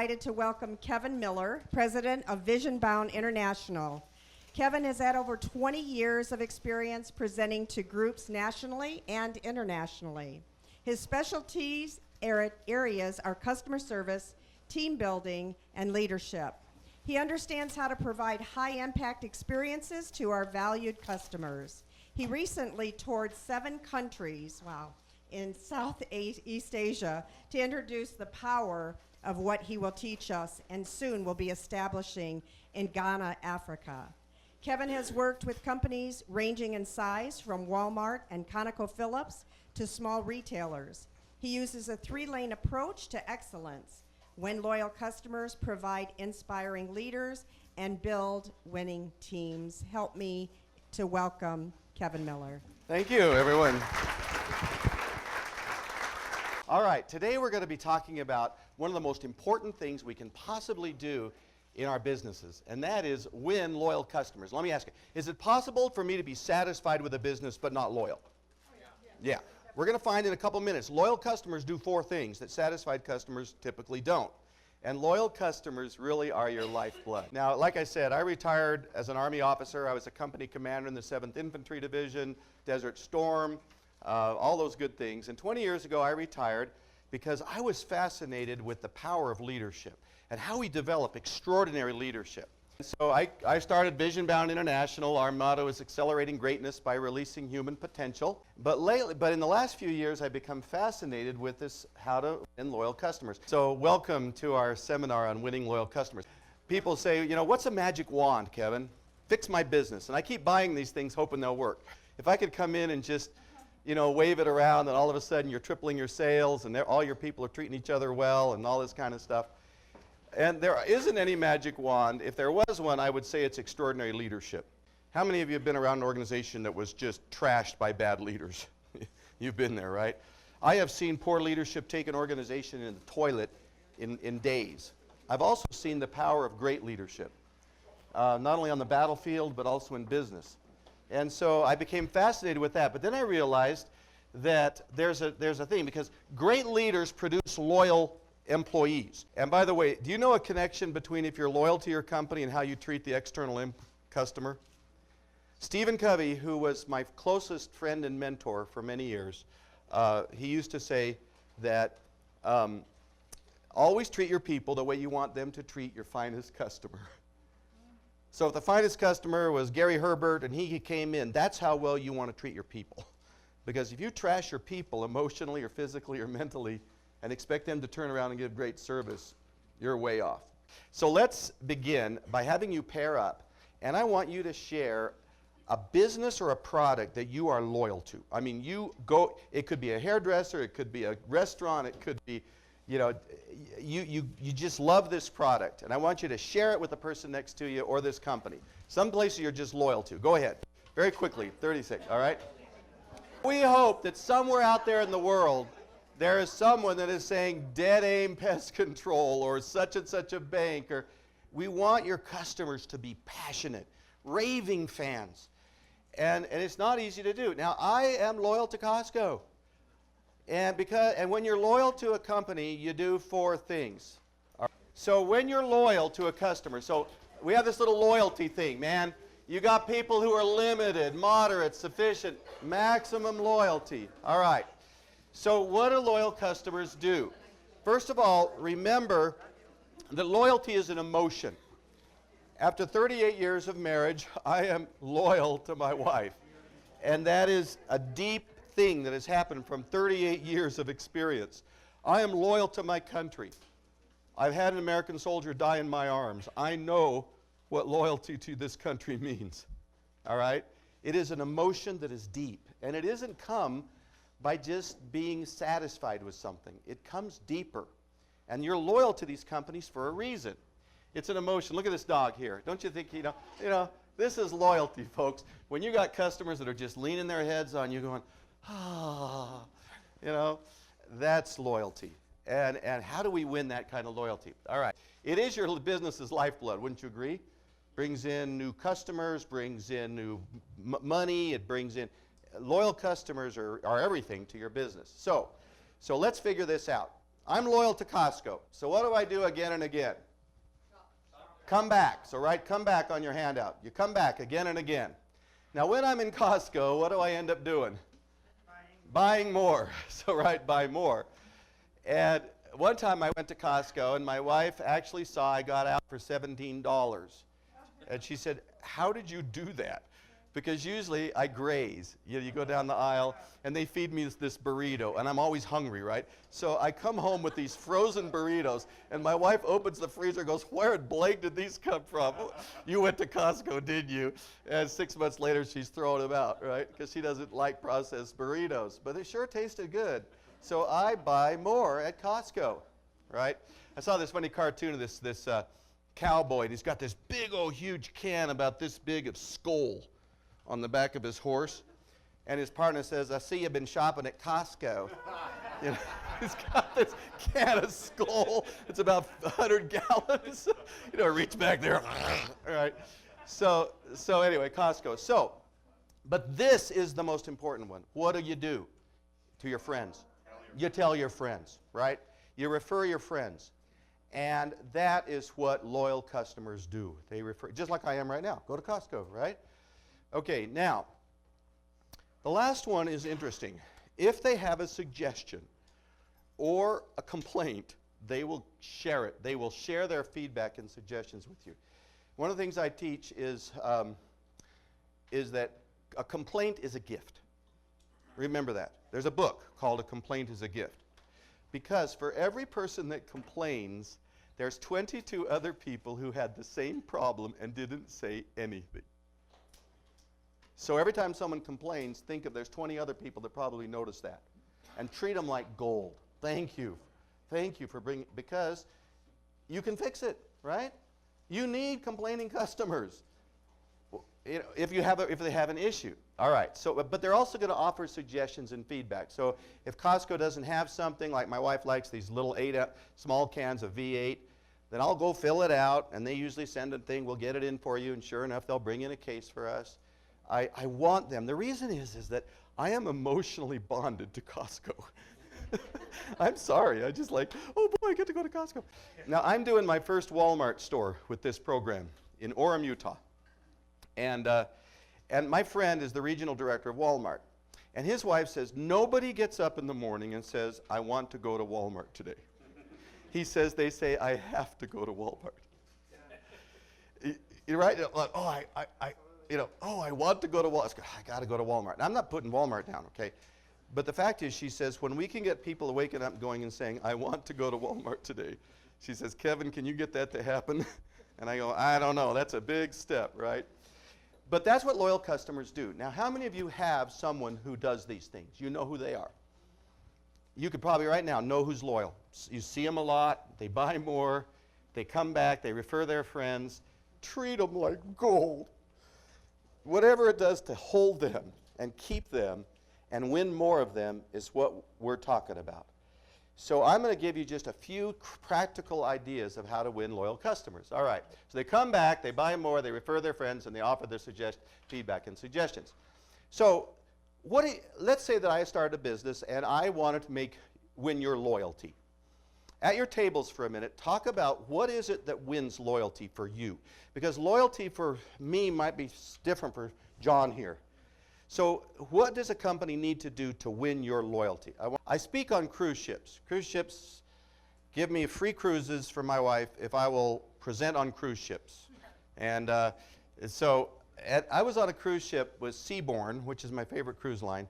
delighted to welcome Kevin Miller, president of Visionbound International. Kevin has had over 20 years of experience presenting to groups nationally and internationally. His specialties areas are customer service, team building, and leadership. He understands how to provide high-impact experiences to our valued customers. He recently toured 7 countries, in Southeast Asia to introduce the power of what he will teach us and soon will be establishing in Ghana, Africa. Kevin has worked with companies ranging in size from Walmart and ConocoPhillips to small retailers. He uses a 3-lane approach to excellence: win loyal customers, provide inspiring leaders, and build winning teams. Help me to welcome Kevin Miller. Thank you, everyone. All right, today we're going to be talking about one of the most important things we can possibly do in our businesses, and that is win loyal customers. Let me ask you, is it possible for me to be satisfied with a business but not loyal? Oh, yeah. We're going to find in a couple minutes, loyal customers do 4 things that satisfied customers typically don't. And loyal customers really are your lifeblood. Now, like I said, I retired as an Army officer. I was a company commander in the 7th Infantry Division, Desert Storm, all those good things. And 20 years ago, I retired because I was fascinated with the power of leadership and how we develop extraordinary leadership. So I started Visionbound International. Our motto is accelerating greatness by releasing human potential. But in the last few years, I've become fascinated with this, how to win loyal customers. So welcome to our seminar on winning loyal customers. People say, you know, what's a magic wand, Kevin? Fix my business. And I keep buying these things hoping they'll work. If I could come in and just, you know, wave it around and all of a sudden you're tripling your sales and all your people are treating each other well and all this kind of stuff. And there isn't any magic wand. If there was one, I would say it's extraordinary leadership. How many of you have been around an organization that was just trashed by bad leaders? You've been there, right? I have seen poor leadership take an organization in the toilet in days. I've also seen the power of great leadership, not only on the battlefield, but also in business. And so I became fascinated with that. But then I realized that there's a thing, because great leaders produce loyal employees. And by the way, do you know a connection between if you're loyal to your company and how you treat the external customer? Stephen Covey, who was my closest friend and mentor for many years, he used to say that always treat your people the way you want them to treat your finest customer. So if the finest customer was Gary Herbert and he came in, that's how well you want to treat your people. Because if you trash your people emotionally or physically or mentally and expect them to turn around and give great service, you're way off. So let's begin by having you pair up, and I want you to share a business or a product that you are loyal to. I mean, it could be a hairdresser, it could be a restaurant, it could be, you know, you just love this product, and I want you to share it with the person next to you or this company. Some places you're just loyal to. Go ahead. Very quickly, 36, all right? We hope that somewhere out there in the world, there is someone that is saying Dead Aim Pest Control or such and such a bank. Or we want your customers to be passionate, raving fans. And it's not easy to do. Now, I am loyal to Costco. And when you're loyal to a company, you do 4 things. So when you're loyal to a customer, so we have this little loyalty thing, man. You got people who are limited, moderate, sufficient, maximum loyalty. All right. So what do loyal customers do? First of all, remember that loyalty is an emotion. After 38 years of marriage, I am loyal to my wife. And that is a deep thing that has happened from 38 years of experience. I am loyal to my country. I've had an American soldier die in my arms. I know what loyalty to this country means. All right? It is an emotion that is deep. And it isn't come by just being satisfied with something. It comes deeper. And you're loyal to these companies for a reason. It's an emotion. Look at this dog here. Don't you think, you know, this is loyalty, folks. When you got customers that are just leaning their heads on you going, ah, you know, that's loyalty. And how do we win that kind of loyalty? All right. It is your business's lifeblood, wouldn't you agree? Brings in new customers, brings in new money, it brings in loyal customers are everything to your business. So let's figure this out. I'm loyal to Costco. So what do I do again and again? Come back. So write come back on your handout. You come back again and again. Now when I'm in Costco, what do I end up doing? Buying more. So write buy more. And one time I went to Costco and my wife actually saw I got out for $17. And she said, how did you do that? Because usually I graze. You go down the aisle and they feed me this burrito and I'm always hungry, right? So I come home with these frozen burritos and my wife opens the freezer and goes, where in blank did these come from? You went to Costco, didn't you? And 6 months later she's throwing them out, right? Because she doesn't like processed burritos. But they sure tasted good. So I buy more at Costco, right? I saw this funny cartoon of this cowboy, and he's got this big old huge can about this big of Skoal on the back of his horse, and his partner says, I see you've been shopping at Costco. You know, he's got this can of Skoal. It's about 100 gallons. You know, reach back there. All right. So anyway, Costco. So, but this is the most important one. What do you do to your friends? You tell your friends, right? You refer your friends. And that is what loyal customers do. They refer, just like I am right now. Go to Costco, right? Okay, now, the last one is interesting. If they have a suggestion or a complaint, they will share it. They will share their feedback and suggestions with you. One of the things I teach is that a complaint is a gift. Remember that. There's a book called A Complaint is a Gift. Because for every person that complains, there's 22 other people who had the same problem and didn't say anything. So every time someone complains, think of there's 20 other people that probably noticed that. And treat them like gold. Thank you. Thank you for bringing, because you can fix it, right? You need complaining customers. You know, if they have an issue. All right, so, but they're also going to offer suggestions and feedback. So if Costco doesn't have something, like my wife likes these little small cans of V8, then I'll go fill it out, and they usually send a thing, we'll get it in for you, and sure enough, they'll bring in a case for us. I want them. The reason is that I am emotionally bonded to Costco. I'm sorry, I just like, oh boy, I get to go to Costco. Now, I'm doing my first Walmart store with this program in Orem, Utah. And my friend is the regional director of Walmart. And his wife says, nobody gets up in the morning and says, I want to go to Walmart today. He says, they say, I have to go to Walmart. You're right? Like, I want to go to Walmart. I got to go to Walmart. And I'm not putting Walmart down, okay? But the fact is, she says, when we can get people waking up going and saying, I want to go to Walmart today, she says, Kevin, can you get that to happen? And I go, I don't know. That's a big step, right? But that's what loyal customers do. Now, how many of you have someone who does these things? You know who they are. You could probably right now know who's loyal. You see them a lot. They buy more. They come back. They refer their friends. Treat them like gold. Whatever it does to hold them and keep them and win more of them is what we're talking about. So I'm going to give you just a few practical ideas of how to win loyal customers. All right. So they come back, they buy more, they refer their friends, and they offer their feedback and suggestions. So let's say that I started a business and I wanted to win your loyalty. At your tables for a minute, talk about what is it that wins loyalty for you. Because loyalty for me might be different for John here. So what does a company need to do to win your loyalty? I speak on cruise ships. Cruise ships give me free cruises for my wife if I will present on cruise ships. And I was on a cruise ship with Seabourn, which is my favorite cruise line.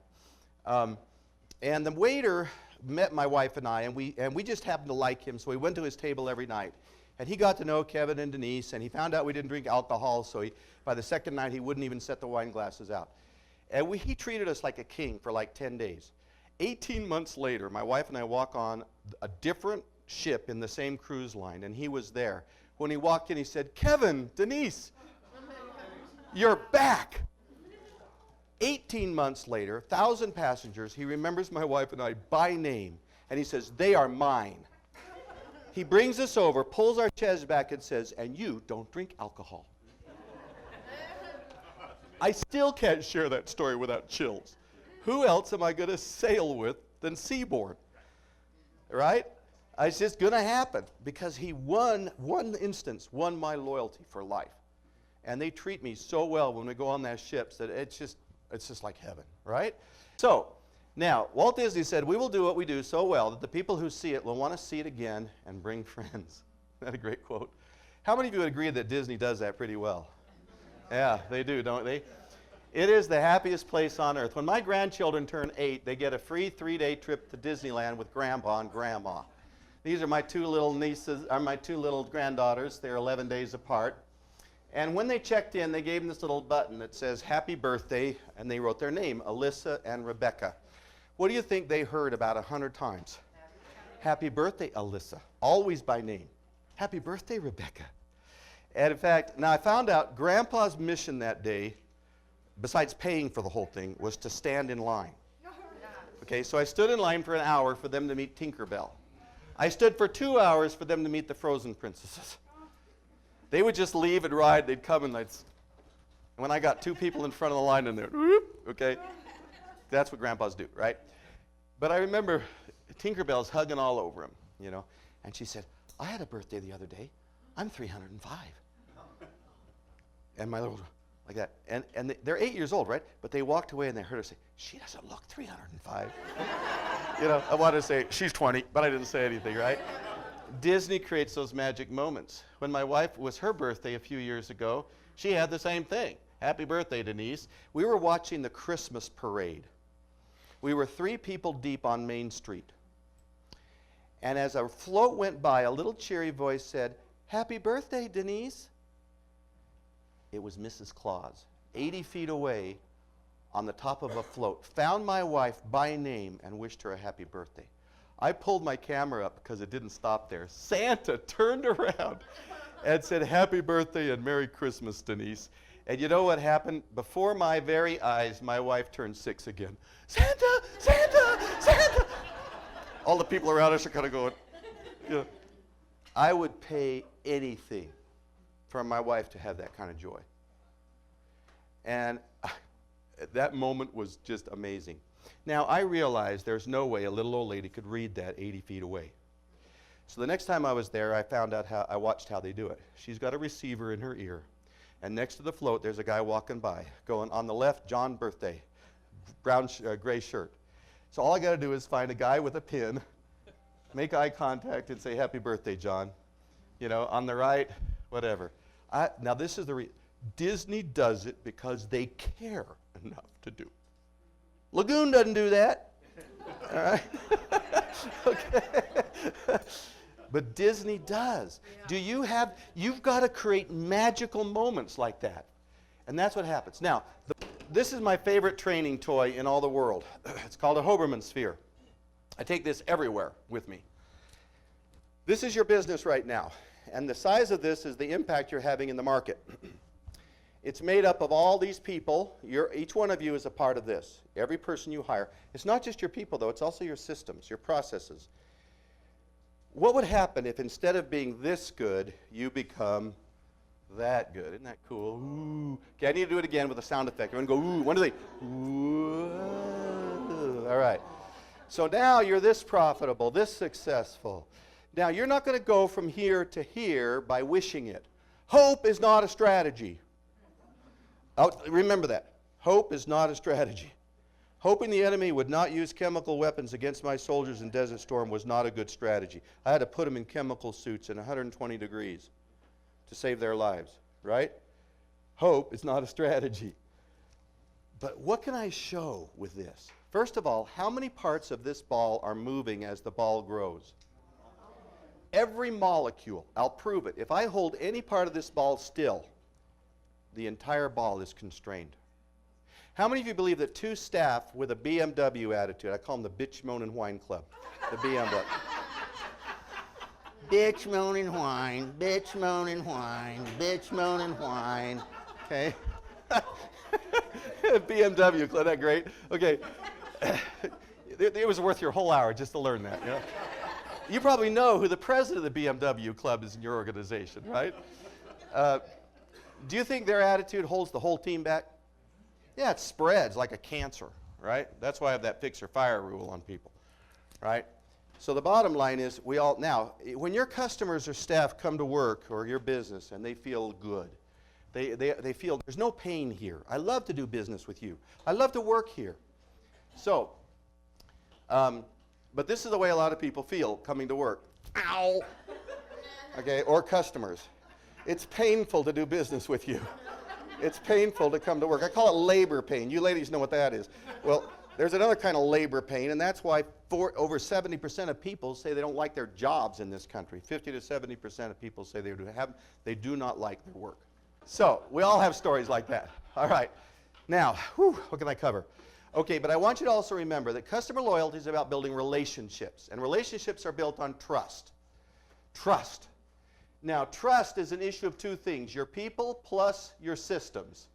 And the waiter met my wife and I, and we just happened to like him, so we went to his table every night. And he got to know Kevin and Denise, and he found out we didn't drink alcohol, so by the second night he wouldn't even set the wine glasses out. And he treated us like a king for like 10 days. 18 months later, my wife and I walk on a different ship in the same cruise line, and he was there. When he walked in, he said, Kevin, Denise, you're back. 18 months later, 1,000 passengers, he remembers my wife and I by name, and he says, they are mine. He brings us over, pulls our chairs back, and says, and you don't drink alcohol. I still can't share that story without chills. Who else am I going to sail with than Seabourn? Right? It's just going to happen because he won my loyalty for life. And they treat me so well when we go on that ships that it's just like heaven, right? So, now, Walt Disney said, we will do what we do so well that the people who see it will want to see it again and bring friends. Isn't that a great quote? How many of you would agree that Disney does that pretty well? Yeah, they do, don't they? It is the happiest place on earth. When my grandchildren turn 8, they get a free 3-day trip to Disneyland with Grandpa and Grandma. These are my two little nieces, or my two little granddaughters. They're 11 days apart. And when they checked in, they gave them this little button that says, Happy Birthday, and they wrote their name, Alyssa and Rebecca. What do you think they heard about 100 times? Happy birthday, Alyssa, always by name. Happy birthday, Rebecca. And in fact, now I found out Grandpa's mission that day, besides paying for the whole thing, was to stand in line. Okay, so I stood in line for an hour for them to meet Tinkerbell. I stood for 2 hours for them to meet the Frozen princesses. They would just leave and ride, they'd come and when I got 2 people in front of the line and they're, okay? That's what grandpas do, right? But I remember Tinkerbell's hugging all over him, you know, and she said, I had a birthday the other day. I'm 305. And my little, like that. And they're 8 years old, right? But they walked away and they heard her say, she doesn't look 305. You know, I wanted to say, she's 20, but I didn't say anything, right? Disney creates those magic moments. When my wife was her birthday a few years ago, she had the same thing. Happy birthday, Denise. We were watching the Christmas parade. We were 3 people deep on Main Street. And as a float went by, a little cheery voice said, Happy birthday, Denise. It was Mrs. Claus, 80 feet away on the top of a float, found my wife by name and wished her a happy birthday. I pulled my camera up because it didn't stop there. Santa turned around and said, Happy birthday and Merry Christmas, Denise. And you know what happened? Before my very eyes, my wife turned 6 again. Santa, Santa, Santa. All the people around us are kind of going, you know. I would pay anything for my wife to have that kind of joy. And that moment was just amazing. Now, I realized there's no way a little old lady could read that 80 feet away. So the next time I was there, I watched how they do it. She's got a receiver in her ear. And next to the float, there's a guy walking by, going on the left, John birthday, brown, gray shirt. So all I got to do is find a guy with a pin, make eye contact, and say, Happy birthday, John. You know, on the right, whatever. Now this is Disney does it because they care enough to do. Lagoon doesn't do that. All right? Okay. But Disney does. Yeah. You've got to create magical moments like that. And that's what happens. Now, this is my favorite training toy in all the world. It's called a Hobermans Sphere. I take this everywhere with me. This is your business right now. And the size of this is the impact you're having in the market. It's made up of all these people. Each one of you is a part of this. Every person you hire. It's not just your people, though. It's also your systems, your processes. What would happen if instead of being this good, you become that good? Isn't that cool? Ooh. Okay, I need to do it again with a sound effect. I'm going to go, ooh. One, two, three. Ooh. All right. So now you're this profitable, this successful. Now, you're not going to go from here to here by wishing it. Hope is not a strategy. Remember that. Hope is not a strategy. Hoping the enemy would not use chemical weapons against my soldiers in Desert Storm was not a good strategy. I had to put them in chemical suits in 120 degrees to save their lives, right? Hope is not a strategy. But what can I show with this? First of all, how many parts of this ball are moving as the ball grows? Every molecule. I'll prove it. If I hold any part of this ball still, the entire ball is constrained. How many of you believe that 2 staff with a BMW attitude, I call them the bitch, moan, and whine club, the BMW. Bitch, moan, and whine, bitch, moan, and whine, bitch, moan, and whine, okay? BMW club, isn't that great? Okay. It was worth your whole hour just to learn that, you know? You probably know who the president of the BMW club is in your organization, right? Do you think their attitude holds the whole team back? Yeah, it spreads like a cancer, right? That's why I have that fix or fire rule on people, right? So the bottom line is, now, when your customers or staff come to work or your business and they feel good, they feel there's no pain here. I love to do business with you. I love to work here. So, but this is the way a lot of people feel coming to work. Ow! Okay, or customers. It's painful to do business with you. It's painful to come to work. I call it labor pain. You ladies know what that is. Well, there's another kind of labor pain, and that's why over 70% of people say they don't like their jobs in this country. 50 to 70% of people say they do not like their work. So we all have stories like that. All right. Now, what can I cover? Okay, but I want you to also remember that customer loyalty is about building relationships, and relationships are built on trust. Trust. Now, trust is an issue of two things, your people plus your systems.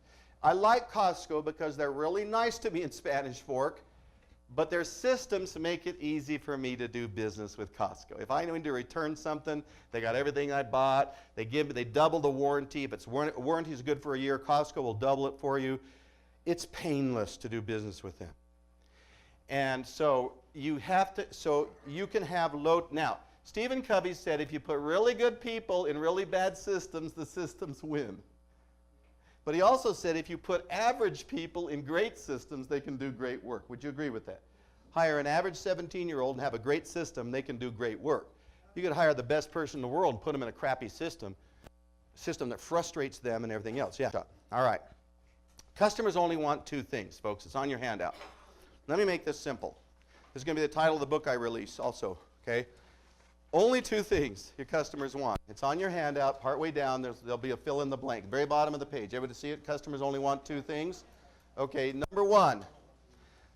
I like Costco because they're really nice to me in Spanish Fork, but their systems make it easy for me to do business with Costco. If I need to return something, they got everything I bought. They double the warranty. If it's warranty is good for a year, Costco will double it for you. It's painless to do business with them. And so you can have now, Stephen Covey said if you put really good people in really bad systems, the systems win. But he also said if you put average people in great systems, they can do great work. Would you agree with that? Hire an average 17-year-old and have a great system, they can do great work. You could hire the best person in the world and put them in a crappy system that frustrates them and everything else. Yeah. All right. Customers only want two things, folks. It's on your handout. Let me make this simple. This is going to be the title of the book I release also, okay? Only two things your customers want. It's on your handout, partway down, there'll be a fill in the blank. Very bottom of the page. Everybody see it? Customers only want two things. Okay, number one,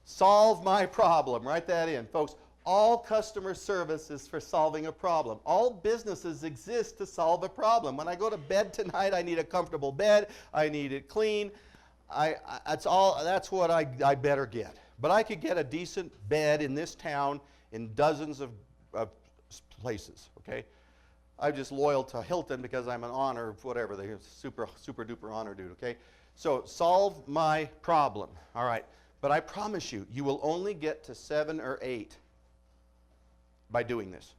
solve my problem. Write that in. Folks, all customer service is for solving a problem. All businesses exist to solve a problem. When I go to bed tonight, I need a comfortable bed. I need it clean. That's what I better get. But I could get a decent bed in this town in dozens of places, okay? I'm just loyal to Hilton because I'm an honor, whatever, they're super duper honor dude, okay? So solve my problem, all right? But I promise you, you will only get to 7 or 8 by doing this.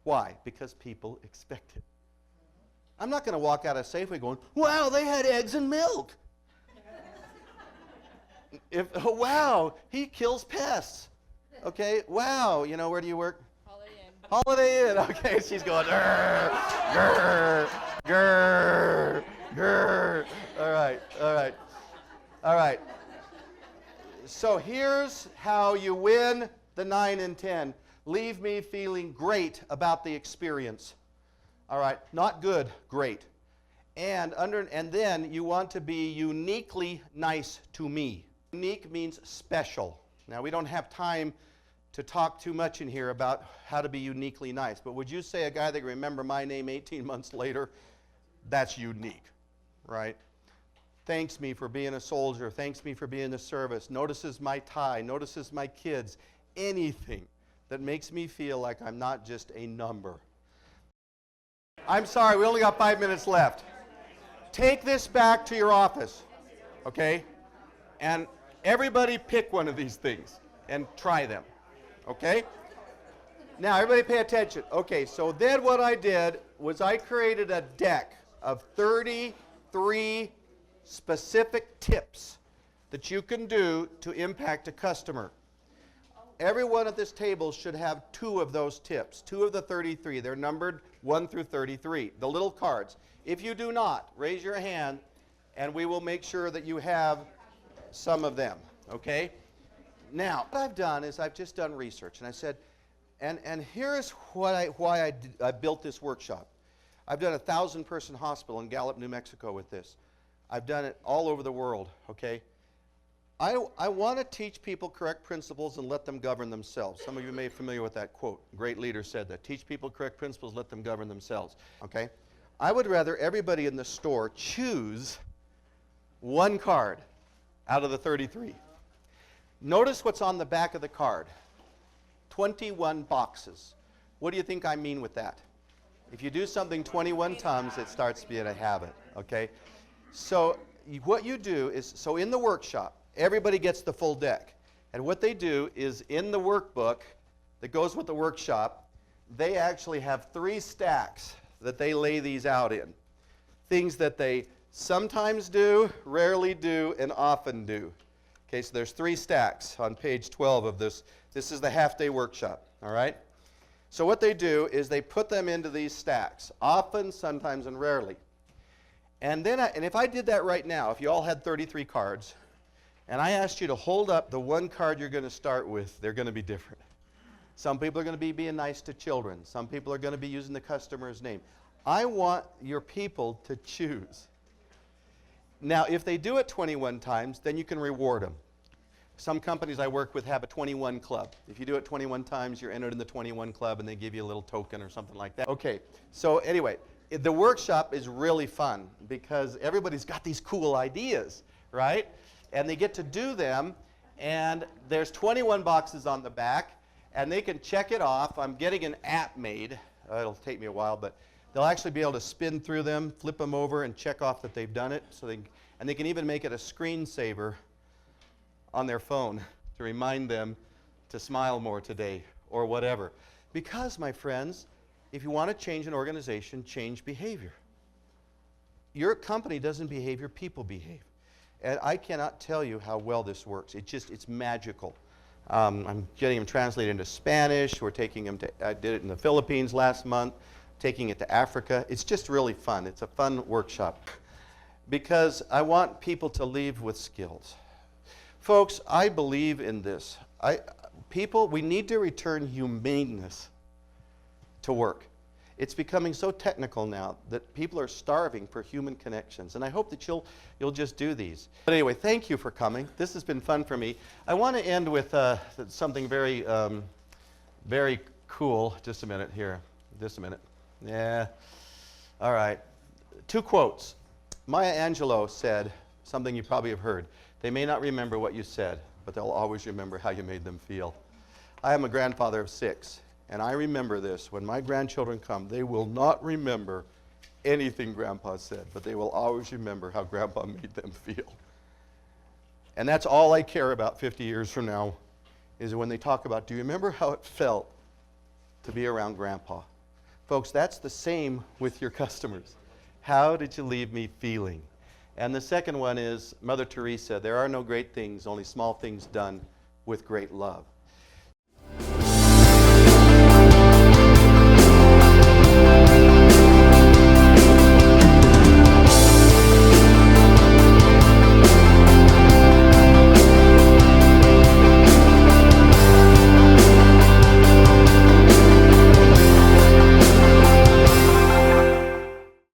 Why? Because people expect it. I'm not going to walk out of Safeway going, wow, they had eggs and milk. Wow, he kills pests. Okay, wow, where do you work? Holiday Inn. Okay, she's going, grr, grr, grr, grr. All right. So here's how you win the 9 and 10. Leave me feeling great about the experience. All right, not good, great. And then you want to be uniquely nice to me. Unique means special. Now, we don't have time to talk too much in here about how to be uniquely nice, but would you say a guy that can remember my name 18 months later, that's unique, right? Thanks me for being a soldier, thanks me for being in the service, notices my tie, notices my kids, anything that makes me feel like I'm not just a number. I'm sorry, we only got 5 minutes left. Take this back to your office, okay? And everybody pick one of these things and try them. Okay? Now, everybody pay attention. Okay, so then what I did was I created a deck of 33 specific tips that you can do to impact a customer. Everyone at this table should have 2 of those tips, 2 of the 33. They're numbered 1 through 33, the little cards. If you do not, raise your hand, and we will make sure that you have some of them, okay? Now, what I've done is I've just done research, and I said, and here's why I built this workshop. I've done a 1,000-person hospital in Gallup, New Mexico with this. I've done it all over the world, okay? I want to teach people correct principles and let them govern themselves. Some of you may be familiar with that quote. A great leader said that. Teach people correct principles, let them govern themselves, okay? I would rather everybody in the store choose 1 card out of the 33. Notice what's on the back of the card. 21 boxes. What do you think I mean with that? If you do something 21 times, it starts to be a habit, okay? So what you do is, so in the workshop, everybody gets the full deck. And what they do is in the workbook, that goes with the workshop, they actually have 3 stacks that they lay these out in. Things that they sometimes do, rarely do, and often do. Okay, so there's 3 stacks on page 12 of this. This is the half-day workshop, all right? So what they do is they put them into these stacks, often, sometimes, and rarely. And then, if I did that right now, if you all had 33 cards, and I asked you to hold up the one card you're going to start with, they're going to be different. Some people are going to be being nice to children. Some people are going to be using the customer's name. I want your people to choose. Now, if they do it 21 times, then you can reward them. Some companies I work with have a 21 club. If you do it 21 times, you're entered in the 21 club, and they give you a little token or something like that. Okay, so anyway, the workshop is really fun because everybody's got these cool ideas, right? And they get to do them, and there's 21 boxes on the back, and they can check it off. I'm getting an app made. It'll take me a while, but they'll actually be able to spin through them, flip them over, and check off that they've done it. And they can even make it a screensaver on their phone to remind them to smile more today or whatever. Because, my friends, if you want to change an organization, change behavior. Your company doesn't behave, your people behave. And I cannot tell you how well this works. It's magical. I'm getting them translated into Spanish. We're taking them to, I did it in the Philippines last month, taking it to Africa. It's just really fun. It's a fun workshop because I want people to leave with skills. Folks, I believe in this. We need to return humaneness to work. It's becoming so technical now that people are starving for human connections, and I hope that you'll just do these. But anyway, thank you for coming. This has been fun for me. I want to end with something very, very cool. Just a minute here. Just a minute. Yeah. All right. 2 quotes. Maya Angelou said something you probably have heard. They may not remember what you said, but they'll always remember how you made them feel. I am a grandfather of 6. And I remember this. When my grandchildren come, they will not remember anything Grandpa said, but they will always remember how Grandpa made them feel. And that's all I care about 50 years from now, is when they talk about, do you remember how it felt to be around Grandpa? Folks, that's the same with your customers. How did you leave me feeling? And the second one is Mother Teresa, there are no great things, only small things done with great love.